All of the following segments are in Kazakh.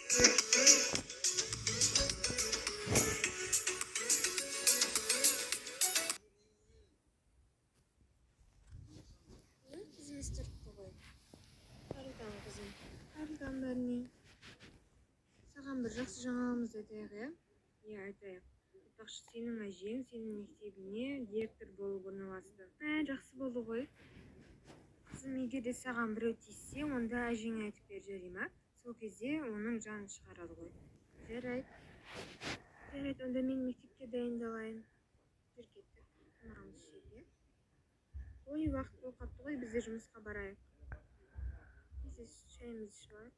Қызым істіріпті ғой. Қайдан қызым? Қайдан бәріне? Саған бір жақсы жаңалығымыз айтайық, иә? Иә, айтайық. Айтпақшы, сенің әжең сенің мектебіне директор болып орналасты. Жақсы болды ғой. Қызым, егер де саған біреу тиіссе, онда әжеңе айтып бер, жарай ма? Сол кезде оның жанын шығарады ғой. Жарайды. Жарайды, онда мен мектепке дайындалайын. Жүр кеттік. Тамағымызды ішейік, иә? Ой, уақыт болып қалыпты ғой, біз де жұмысқа барайық. Несі, шайымызды ішіп алайық.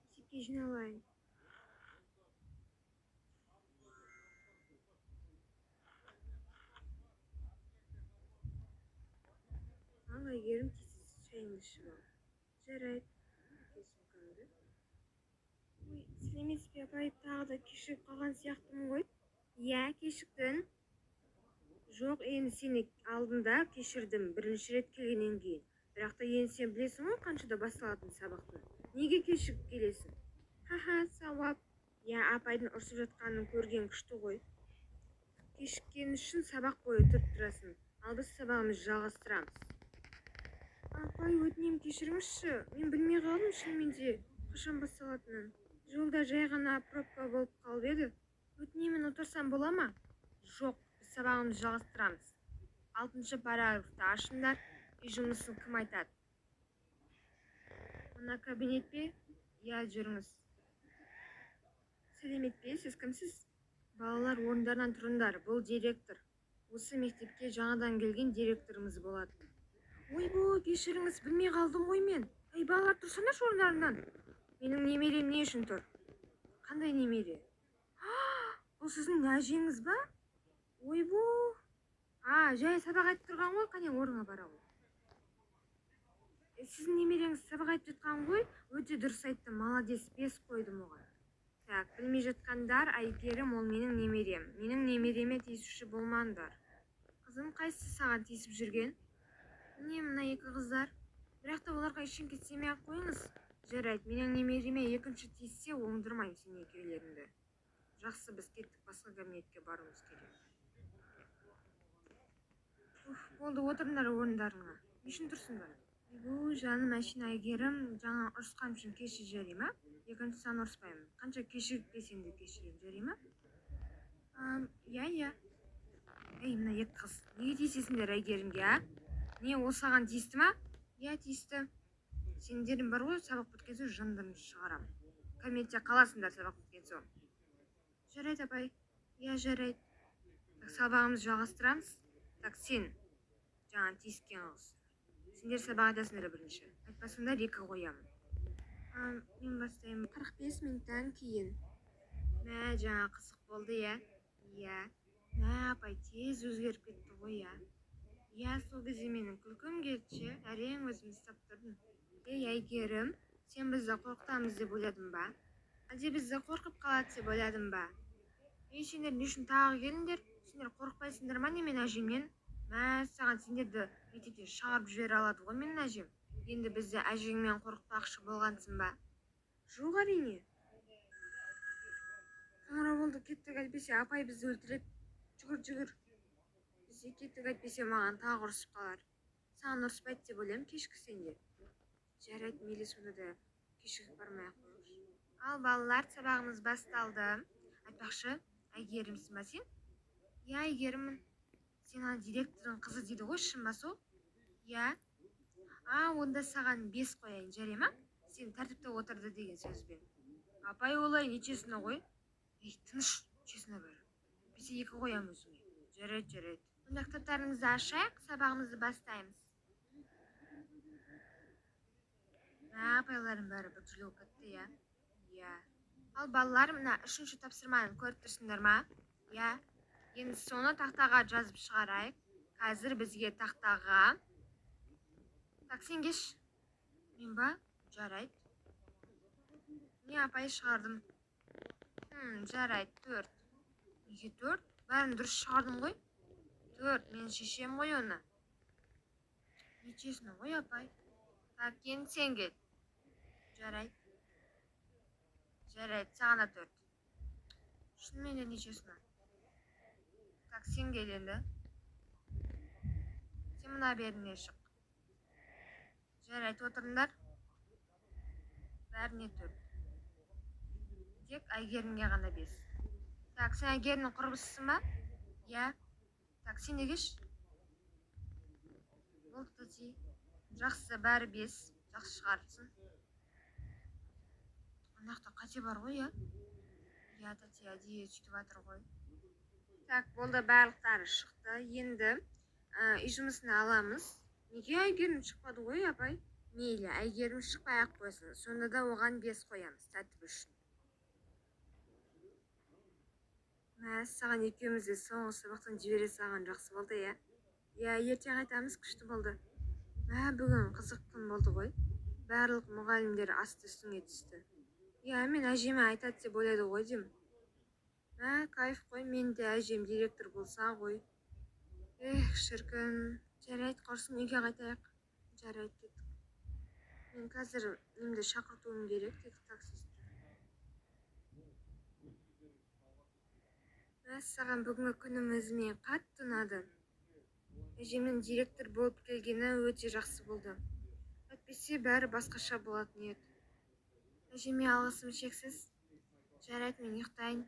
Мектепке жиналайын. Ал, Әйгерім, тез шайыңды ішіп ал. Жарайды. Ой, сәлеметсіз бе, апай? Тағы да кешігіп қалған сияқтымын ғой. Иә, кешіктің. Жоқ, енді сені алдында кешірдім бірінші рет келгеннен кейін. Бірақ та енді сен білесің ғой қаншада басталатын сабақтың. Неге кешігіп келесің? Ха-ха, сауап. Я апайдың ұрсып жатқанын көрген күшті ғой. Кешіккен үшін сабақ бойы тұрып тұрасың. Ал біз сабағымызды жалғастырамыз. Апай, өтінем кешіріңізші. Мен білмей қалдым шынымен де қашан басталатынын. Жолда жай ғана пробка болып қалып еді. Өтінемін, отырсам бола ма? Жоқ, біз сабағымызды жалғастырамыз. 6-шы параграфты ашыңдар. Үй жұмысын кім айтады? Мына кабинет пе? Я, жүріңіз. Сәлемет пе, сіз кімсіз? Балалар, орындарынан тұрыңдар. Бұл директор. Осы мектепке жаңадан келген директорымыз болады. Ойбой, кешіріңіз, білмей қалдым ғой мен. Ей, балалар, тұрсаңдаршы орындарынан. Менің немерем не үшін тұр? Қандай немере? Бұл сіздің әжеңіз ба? Ойбой. Жай сабақ айтып тұрған ғой, қане орныңа бара ғой. Сіздің немереңіз сабақ айтып жатқан ғой, өте дұрыс айтты, молодец, 5 қойдым оған. Так, білмей жатқандар, Әйгерім, ол менің немерем. Менің немереме тиісуші болмаңдар. Қызым, қайсысы саған тиісіп жүрген? Не, мына екі қыздар. Бірақ та оларға ештеңе істемей ақ қойыңыз. Жарайды, менің немереме екінші тиіссе, оңдырмаймын сен екеулеріңді. Жақсы, біз кеттік, басқа кабинетке баруымыз керек. Болды, отырыңдар орындарыңа. Не үшін тұрсыңдар? Бұл жаным әшейін, Әйгерім, жаңа ұрысқан үшін кешір, жарай ма? Екінші сан ұрыспаймын. Қанша кешігіп келсең де кешірем, жарай ма? Иә. Ей, мына екі қыз, неге тиісесіңдер Әйгерімге, а? Не, ол саған тиісті ма? Иә, тиісті. Сендерің бар ғой, сабақ біткен соң жындарыңды шығарам. Кабинетте қаласыңдар сабақ біткен соң. Жарайды, апай. Иә, жарайды. Так, сабағымызды жалғастырамыз. Так, сен жаңа тиіскен қыз. Сендер сабақ айтасыңдар бірінші. Айтпасыңдар 2 қоямын. Мен бастаймын. 45 минуттан кейін. Мә, жаңа қызық болды, иә? Иә. Мә, апай, тез өзгеріп кетті ғой, иә? Иә, сол кезде менің күлкім келді, әрең өзім ұстап тұрдым. Ей, Әйгерім, сен бізді қорқытамыз деп ойладың ба? Әлде бізді қорқып қалады деп ойладың ба? Ей, сендер не үшін тағы келіңдер? Сендер қорықпайсыңдар ма немен әжемнен? Мә, саған сендерді мектептен шығарып жібере алады ғой менің әжем. Енді бізді әжеңмен қорқытпақшы болғансың ба? Жоқ, әрине. Қоңырау болды, кеттік, әйтпесе апай бізді өлтіреді. Жүгір. Бізде кеттік, әйтпесе маған тағы ұрысып қалар. Саған ұрыспайды деп ойлаймын, кешкі сенде. Жарайды, мейлі, сонда да кешігіп бармай ақ қойыңызшы. Ал, балалар, сабағымыз басталды. Айтпақшы, Әйгерімсің ба сен? Иә, Әйгеріммін. Сен ана директордың қызы дейді ғой, шын ба сол? Иә. Онда саған 5 қояйын, жарай ма? Сен тәртіпте отырды деген сөзбен. Апай, олай нечесіне ғой? Ей, тыныш, чесіне бәрі. Бесе 2 қоям өзіңе. Жарайды. Онда кітаптарыңызды ашайық, сабағымызды бастаймыз. Апайларым бәрі бүкіл кетті, иә? Иә. Ал, балалар, мына 3-ші тапсырманы көріп тұрсыңдар ма? Иә. Енді соны тақтаға жазып шығарайық. Қазір бізге тақтаға. Так, сен кеш. Мен ба? Жарайды. Не, апай, шығардым. Жарайды, 4. Неге 4? Бәрін дұрыс шығардым ғой? 4, мен шешем ғой оны. нечесін ғой апай. Так, енді сен кел. Жарайды. Жарайды, саған да 4. Шынымен де нечесін. Так, сен кел енді. Сен мына беріне шық. Жарайды, отырыңдар. Бәріне 4. Тек Әйгерімге ғана 5. Так, сен Әйгерімнің құрбысысың ба? Иә. Так, сен де кеш. Болды тати. Жақсы, бәрі 5. Жақсы шығарыпсың. Ана жақта қате бар ғой, иә? Иә, тати, әдейі сөйтіп жатыр ғой. Так, болды, барлықтары шықты. Енді үй жұмысын аламыз. Неге Әйгерім шықпады ғой, апай? Мейлі, Әйгерім шықпай ақ қойсын. Сонда да оған 5 қоямыз, тәртіп үшін. Саған екеумізді соңғы сабақтан жібере салған жақсы болды, иә? Иә, ерте қайтамыз, күшті болды. Бүгін қызық күн болды ғой. Барлық мұғалімдер асты үстіңе түсті. Иә, мен әжеме айтады деп ойлады ғой деймін. Кайф қой, мен де әжем директор болса ғой. Шіркін. Жарайды, құрсын, үйге қайтайық. Жарайды, кеттік. Мен қазір немді шақыртуым керек, деді таксист. Саған бүгінгі күнім өзіме қатты ұнады. Әжемнің директор болып келгені өте жақсы болды. Әйтпесе бәрі басқаша болатын еді. Әжеме алғысым шексіз. Жарайды, мен ұйықтайын.